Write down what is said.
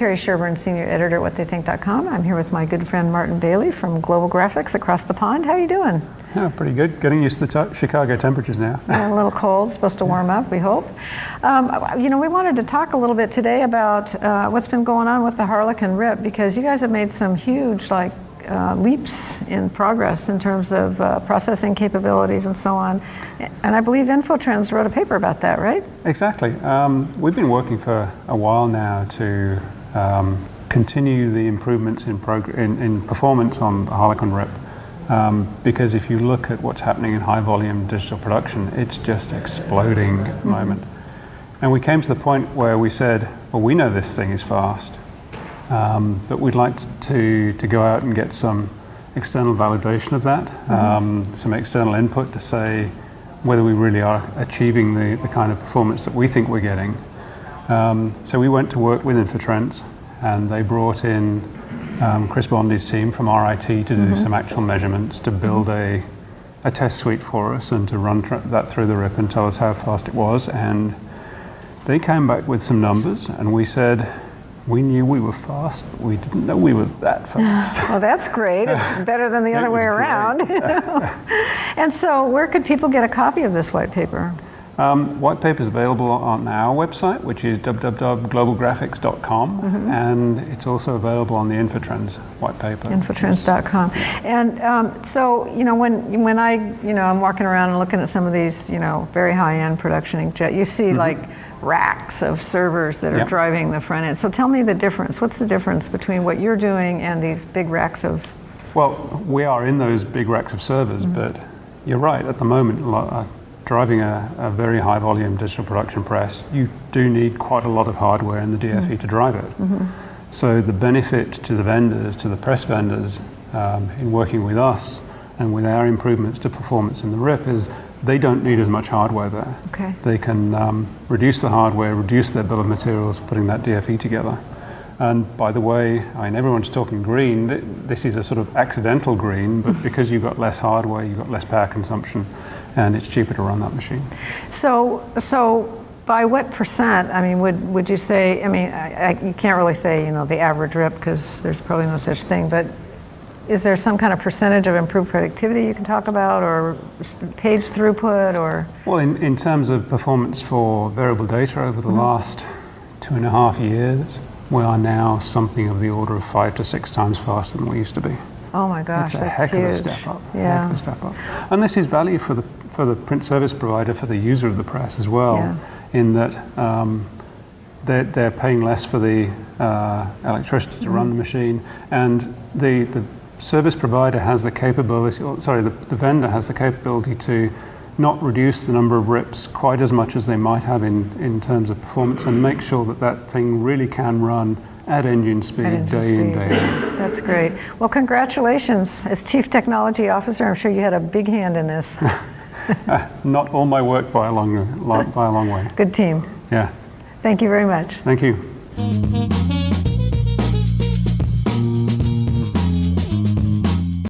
Cary Sherburne, Senior Editor at WhatTheyThink.com. I'm here with my good friend Martin Bailey from Global Graphics across the pond. How are you doing? Yeah, pretty good. Getting used to the Chicago temperatures now. A little cold, supposed to warm up, we hope. We wanted to talk a little bit today about what's been going on with the Harlequin RIP, because you guys have made some huge leaps in progress in terms of processing capabilities and so on. And I believe InfoTrends wrote a paper about that, right? Exactly. We've been working for a while now to continue the improvements in performance on the Harlequin RIP. Because if you look at what's happening in high volume digital production, it's just exploding at the moment. And we came to the point where we said, well, we know this thing is fast, but we'd like to go out and get some external validation of that, some external input to say whether we really are achieving the kind of performance that we think we're getting. So we went to work with InfoTrends, and they brought in Chris Bondi's team from RIT to do some actual measurements, to build a test suite for us and to run that through the RIP and tell us how fast it was. And they came back with some numbers, and we said, we knew we were fast, but we didn't know we were that fast. Well, that's great. It's better than the other way around. And so where could people get a copy of this white paper? White paper is available on our website, which is www.globalgraphics.com, and it's also available on the InfoTrends white paper. InfoTrends.com. And so, when I'm walking around and looking at some of these, very high-end production inkjet, you see like racks of servers that are driving the front end. So tell me the difference. What's the difference between what you're doing and these big racks of? Well, we are in those big racks of servers, but you're right. At the moment, driving a very high volume digital production press, you do need quite a lot of hardware in the DFE to drive it. So the benefit to the vendors, to the press vendors, in working with us and with our improvements to performance in the RIP is they don't need as much hardware there. Okay. They can reduce the hardware, reduce their bill of materials, putting that DFE together. And by the way, everyone's talking green. This is a sort of accidental green, but because you've got less hardware, you've got less power consumption, and it's cheaper to run that machine. So by what percent? Would you say? You can't really say the average RIP, because there's probably no such thing. But is there some kind of percentage of improved productivity you can talk about, or page throughput, or? Well, in terms of performance for variable data over the last 2.5 years, we are now something of the order of 5 to 6 times faster than we used to be. Oh my gosh, that's huge. Heck of a step up. Yeah. Heck of a step up. And this is value for the print service provider, for the user of the press as well, in that they're paying less for the electricity to run the machine, and the service provider has the capability, the vendor has the capability to not reduce the number of RIPs quite as much as they might have in terms of performance, and make sure that thing really can run at engine speed, day in, day out. That's great. Well, congratulations. As Chief Technology Officer, I'm sure you had a big hand in this. Not all my work by a long way. Good team. Yeah. Thank you very much. Thank you.